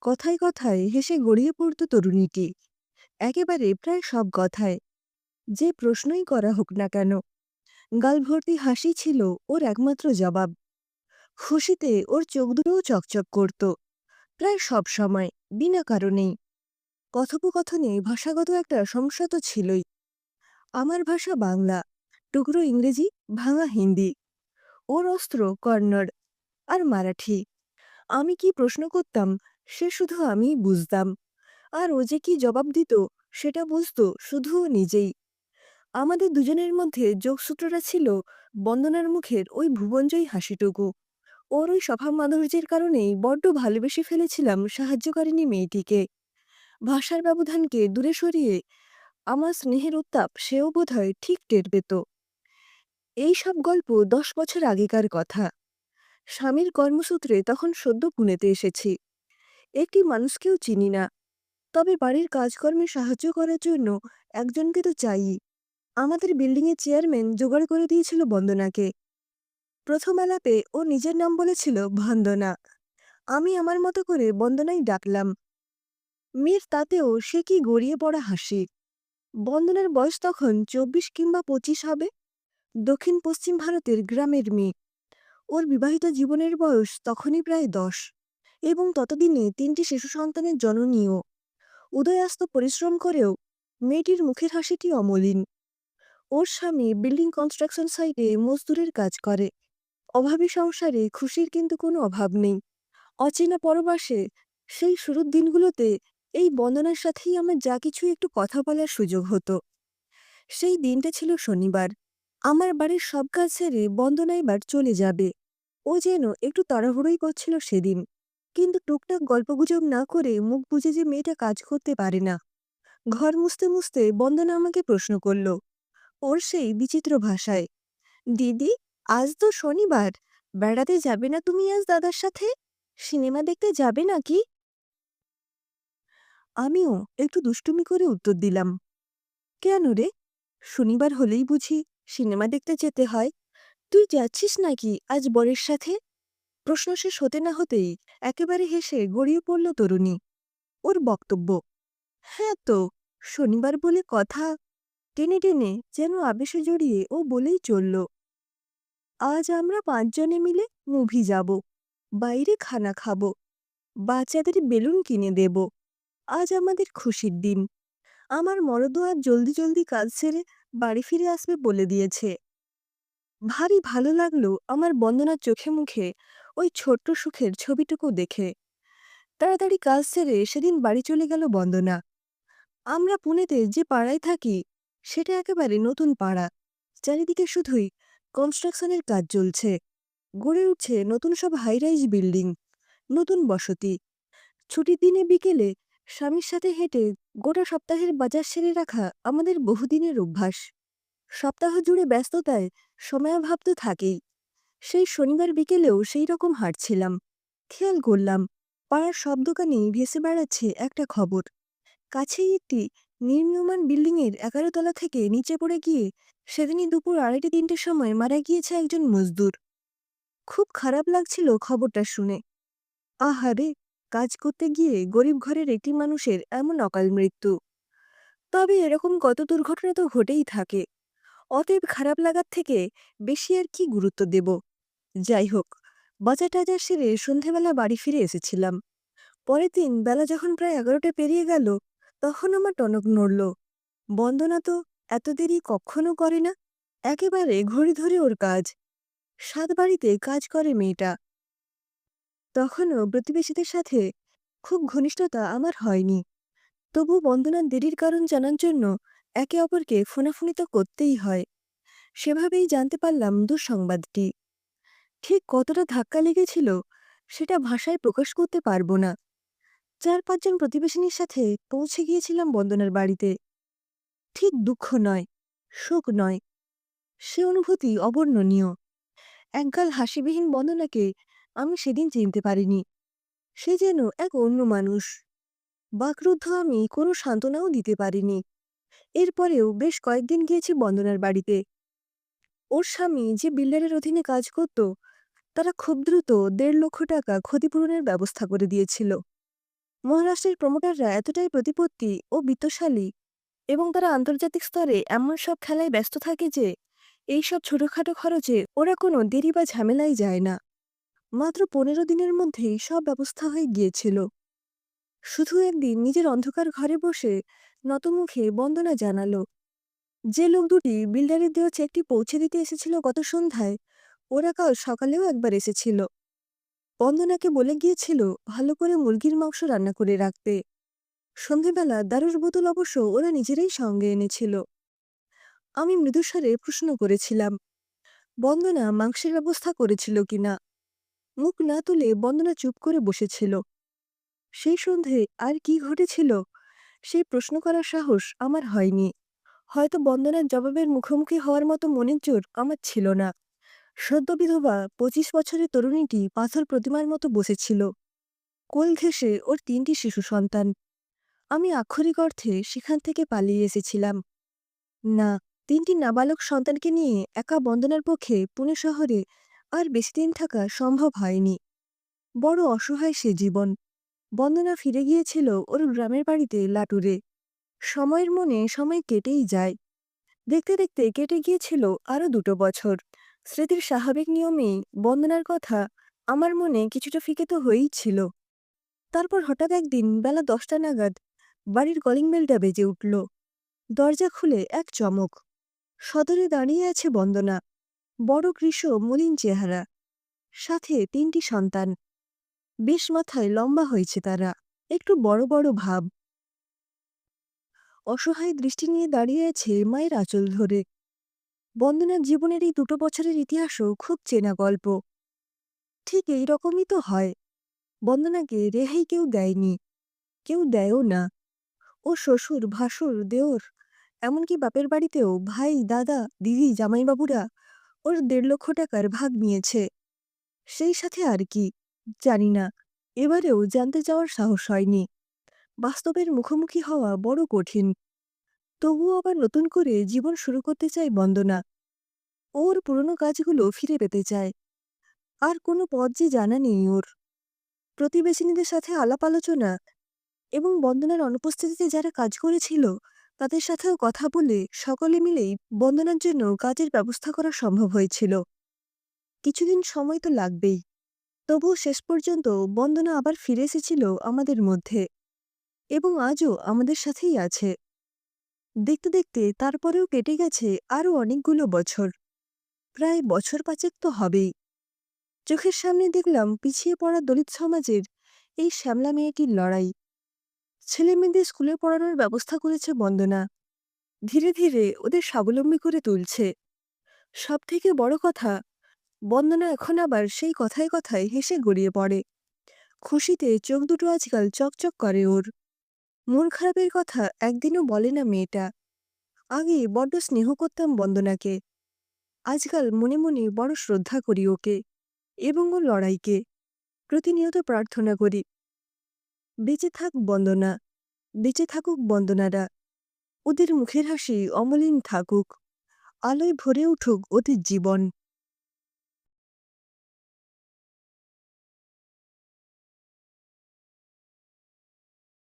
কথায় কথায় হেসে গড়িয়ে পড়ত তরুণীটি। একেবারে প্রায় সব কথায়, যে প্রশ্নই করা হোক না কেন, গাল ভর্তি হাসি ছিল ওর একমাত্র জবাব। খুশিতে ওর চোখ দুটোও চকচক করত, প্রায় সব সময়, বিনা কারণেই। কথোপকথনে ভাষাগত একটা সমস্যা তো ছিলই। আমার ভাষা বাংলা, টুকরো ইংরেজি, ভাঙা হিন্দি। ওর অস্ত্র কন্নড় আর মারাঠি। আমি কি প্রশ্ন করতাম, সে শুধু আমিই বুঝতাম। আর ও যে কি জবাব দিত, সেটা বুঝত শুধু ও নিজেই। আমাদের দুজনের মধ্যে যোগসূত্রটা ছিল বন্দনার মুখের ওই ভুবনজয়ী হাসিটুকু। ওর ওই স্বভাব মাধুর্যের কারণেই বড্ড ভালোবেসে ফেলেছিলাম সাহায্যকারিণী মেয়েটিকে। ভাষার ব্যবধানকে দূরে সরিয়ে আমার স্নেহের উত্তাপ সেও বোধহয় ঠিক টের পেত। এই সব গল্প 10 বছর আগেকার কথা। স্বামীর কর্মসূত্রে তখন সদ্য পুনেতে এসেছি। একটি মানুষকেও চিনি না, তবে বাড়ির কাজকর্মে সাহায্য করার জন্য একজনকে তো চাইই। আমাদের বিল্ডিংয়ের চেয়ারম্যান জোগাড় করে দিয়েছিল বন্দনাকে। প্রথম আলাপে ও নিজের নাম বলেছিল বন্দনা। আমি আমার মতো করে বন্দনাই ডাকলাম। মেয়ের তাতেও সে কি গড়িয়ে পড়া হাসি। বন্দনার বয়স তখন 24 কিংবা 25 হবে। দক্ষিণ পশ্চিম ভারতের গ্রামের মেয়ে। ওর বিবাহিত জীবনের বয়স তখনই প্রায় 10, এবং ততদিনে 3টি শিশু সন্তানের জননীও। উদয়াস্ত পরিশ্রম করেও মেয়েটির মুখের হাসিটি অমলিন। ওর স্বামী বিল্ডিং কনস্ট্রাকশন সাইটে মজদুরের কাজ করে। অভাবী সংসারে খুশির কিন্তু কোনো অভাব নেই। অচেনা পরবাসে সেই শুরুর দিনগুলোতে এই বন্দনার সাথেই আমার যা কিছু একটু কথা বলার সুযোগ হতো। সেই দিনটা ছিল শনিবার। আমার বাড়ির সব কাজ ছেড়ে বন্দনা এবার চলে যাবে। ও যেন একটু তাড়াহুড়োই করছিল সেদিন। কিন্তু টুকটাক গল্পগুজব না করে মুখ বুজে যে মেয়েটা কাজ করতে পারে না। ঘর মুছতে মুছতে বন্দনা আমাকে প্রশ্ন করল, ওর সেই বিচিত্র ভাষায়, দিদি, আজ তো শনিবার, বেড়াতে যাবে না তুমি আজ দাদার সাথে? সিনেমা দেখতে যাবে নাকি? আমিও একটু দুষ্টুমি করে উত্তর দিলাম, কেন রে, শনিবার হলেই বুঝি সিনেমা দেখতে যেতে হয়? তুই যাচ্ছিস নাকি আজ বরের সাথে? প্রশ্ন শেষ হতে না হতেই একেবারে হেসে গড়িয়ে পড়ল তরুণী। ওর বক্তব্য, হ্যাঁ তো, শনিবার বলে কথা। টেনে টেনে যেন আবেশে জড়িয়ে ও বলেই চলল, আজ আমরা 5 জনে মিলে মুভি যাব, বাইরে খানা খাবো, বাচ্চাদের বেলুন কিনে দেব। আজ আমাদের খুশির দিন। আমার মরদও আজ জলদি জলদি কাজ সেরে বাড়ি ফিরে আসবে বলে দিয়েছে। ভারী ভালো লাগলো আমার বন্দনার চোখে মুখে ওই ছোট্ট সুখের ছবিটুকু দেখে। তাড়াতাড়ি কাজ সেরে সেদিন বাড়ি চলে গেল বন্দনা। আমরা পুনেতে যে পাড়ায় থাকি, সেটা একেবারে নতুন পাড়া। চারিদিকে শুধুই কনস্ট্রাকশনের কাজ চলছে। গড়ে উঠছে নতুন সব হাইরাইজ বিল্ডিং, নতুন বসতি। ছুটির দিনে বিকেলে স্বামীর সাথে হেঁটে গোটা সপ্তাহের বাজার সেরে রাখা আমাদের বহুদিনের অভ্যাস। সপ্তাহ জুড়ে ব্যস্ততায় সময়াভাব তো থাকেই। সেই শনিবার বিকেলেও সেই রকম হাঁটছিলাম। খেয়াল করলাম, পাড়ার সব দোকানেই ভেসে বেড়াচ্ছে একটা খবর। কাছেই একটি নির্মীয়মাণ বিল্ডিংয়ের 11 তলা থেকে নিচে পড়ে গিয়ে সেদিনই দুপুর 2:30-3টের সময় মারা গিয়েছে একজন মজদুর। খুব খারাপ লাগছিল খবরটা শুনে। আহারে, কাজ করতে গিয়ে গরিব ঘরের একটি মানুষের এমন অকাল মৃত্যু। তবে এরকম কত দুর্ঘটনা তো ঘটেই থাকে। অতএব খারাপ লাগার থেকে বেশি আর কি গুরুত্ব দেব। যাই হোক, বাজার টাজার সেরে সন্ধেবেলা বাড়ি ফিরে এসেছিলাম। পরের দিন বেলা যখন প্রায় 11টা পেরিয়ে গেল, তখন আমার টনক নড়ল। বন্দনা তো এত দেরি কখনো করে না। একেবারে ঘড়ি ধরে ওর কাজ। 7 বাড়িতে কাজ করে মেয়েটা। তখনও প্রতিবেশীদের সাথে খুব ঘনিষ্ঠতা আমার হয়নি। তবু বন্দনার দেরির কারণ জানার জন্য একে অপরকে ফোনাফুনি তো করতেই হয়। সেভাবেই জানতে পারলাম দুঃসংবাদটি। ঠিক কতটা ধাক্কা লেগেছিল সেটা ভাষায় প্রকাশ করতে পারবো না। 4-5 জন প্রতিবেশিনীর সাথে পৌঁছে গিয়েছিলাম বন্দনার বাড়িতে। ঠিক দুঃখ নয়, শোক নয়, সে অনুভূতি অবর্ণনীয়। একগাল হাসিবিহীন বন্দনাকে আমি সেদিন চিনতে পারিনি। সে যেন এক অন্য মানুষ। বাকরুদ্ধ আমি কোনো সান্ত্বনাও দিতে পারিনি। এরপরেও বেশ কয়েকদিন গিয়েছি বন্দনার বাড়িতে। ওর স্বামী যে বিল্ডারের অধীনে কাজ করত, তারা খুব দ্রুত 1.5 লক্ষ টাকা ক্ষতিপূরণের ব্যবস্থা করে দিয়েছিল। মহারাষ্ট্রের প্রমোটাররা এতটাই প্রতিপত্তি ও বিত্তশালী এবং তারা আন্তর্জাতিক স্তরে এমন সব খেলায় ব্যস্ত থাকে যে এইসব ছোটখাটো খরচে ওরা কোনো দেরি বা ঝামেলায় যায় না। মাত্র 15 দিনের মধ্যেই সব ব্যবস্থা হয়ে গিয়েছিল। শুধু একদিন নিজের অন্ধকার ঘরে বসে নতমুখে বন্দনা জানালো, যে লোক দুটি বিল্ডারের দেওয়া চেকটি পৌঁছে দিতে এসেছিল গত সন্ধ্যায়, ওরা কাল সকালেও একবার এসেছিল। বন্দনাকে বলে গিয়েছিল ভালো করে মুরগির মাংস রান্না করে রাখতে। সন্ধেবেলা দারুর বোতল অবশ্য ওরা নিজেরাই সঙ্গে এনেছিল। আমি মৃদুস্বরে প্রশ্ন করেছিলাম, বন্দনা মাংসের ব্যবস্থা করেছিল কিনা। মুখ না তুলে বন্দনা চুপ করে বসেছিল। সেই সন্ধে আর কি ঘটেছিল সেই প্রশ্ন করার সাহস আমার হয়নি। হয়তো বন্দনার জবাবের মুখোমুখি হওয়ার মতো মনের জোর আমার ছিল না। সদ্য বিধবা 25 বছরের তরুণীটি পাথর প্রতিমার মতো বসেছিল। কোল ঘেঁষে ওর 3টি শিশু সন্তান। আমি আক্ষরিক অর্থে সেখান থেকে পালিয়ে এসেছিলাম। না, 3টি নাবালক সন্তানকে নিয়ে একা বন্দনার পক্ষে পুনে শহরে আর বেশিদিন থাকা সম্ভব হয়নি। বড় অসহায় সে জীবন। বন্দনা ফিরে গিয়েছিল ওর গ্রামের বাড়িতে লাটুরে। সময়ের মনে সময় কেটেই যায়। দেখতে দেখতে কেটে গিয়েছিল আরও 2 বছর। স্মৃতির স্বাভাবিক নিয়মেই বন্দনার কথা আমার মনে কিছুটা ফিকে তো হয়েই ছিল। তারপর হঠাৎ একদিন বেলা 10টা নাগাদ বাড়ির কলিং বেলটা বেজে উঠল। দরজা খুলে এক চমক। সদরে দাঁড়িয়ে আছে বন্দনা। বড় কৃশ মলিন চেহারা, সাথে 3টি সন্তান। বেশ মাথায় লম্বা হয়েছে তারা, একটু বড় বড় ভাব। অসহায় দৃষ্টি নিয়ে দাঁড়িয়ে আছে মায়ের আঁচল ধরে। বন্দনার জীবনের এই 2 বছরের ইতিহাসও খুব চেনা গল্প। ঠিক এই রকমই তো হয়। বন্দনাকে রেহাই কেউ দেয়নি, কেউ দেয়ও না। ও শ্বশুর, ভাসুর, দেওর, এমনকি বাপের বাড়িতেও ভাই, দাদা, দিদি, জামাইবাবুরা ওর 1.5 লক্ষ টাকার ভাগ নিয়েছে। সেই সাথে আর কি জানি না, এবারেও জানতে যাওয়ার সাহস হয়নি। বাস্তবের মুখোমুখি হওয়া বড় কঠিন। তবুও আবার নতুন করে জীবন শুরু করতে চায় বন্দনা। ওর পুরনো কাজগুলো ফিরে পেতে চায়। আর কোনো পথ যে জানা নেই ওর। প্রতিবেশিনীদের সাথে আলাপ আলোচনা এবং বন্দনার অনুপস্থিতিতে যারা কাজ করেছিল তাদের সাথেও কথা বলে সকলে মিলেই বন্দনার জন্য কাজের ব্যবস্থা করা সম্ভব হয়েছিল। কিছুদিন সময় তো লাগবেই। তবুও শেষ পর্যন্ত বন্দনা আবার ফিরে এসেছিল আমাদের মধ্যে এবং আজও আমাদের সাথেই আছে। দেখতে দেখতে তারপরেও কেটে গেছে আরও অনেকগুলো বছর। প্রায় বছর 5 তো হবেই। চোখের সামনে দেখলাম পিছিয়ে পড়া দলিত সমাজের এই শ্যামলা মেয়েটির লড়াই। ছেলেমেয়েদের স্কুলে পড়ানোর ব্যবস্থা করেছে বন্দনা। ধীরে ধীরে ওদের স্বাবলম্বী করে তুলছে। সবথেকে বড় কথা, বন্দনা এখন আবার সেই কথায় কথায় হেসে গড়িয়ে পড়ে। খুশিতে চোখ দুটো আজকাল চকচক করে ওর। মন খারাপের কথা একদিনও বলে না মেয়েটা। আগে বড্ড স্নেহ করতাম বন্দনাকে। আজকাল মনে মনে বড় শ্রদ্ধা করি ওকে এবং ওর লড়াইকে। প্রতিনিয়ত প্রার্থনা করি, বেঁচে থাক বন্দনা, বেঁচে থাকুক বন্দনারা। ওদের মুখের হাসি অমলিন থাকুক, আলোয় ভরে উঠুক ওদের জীবন।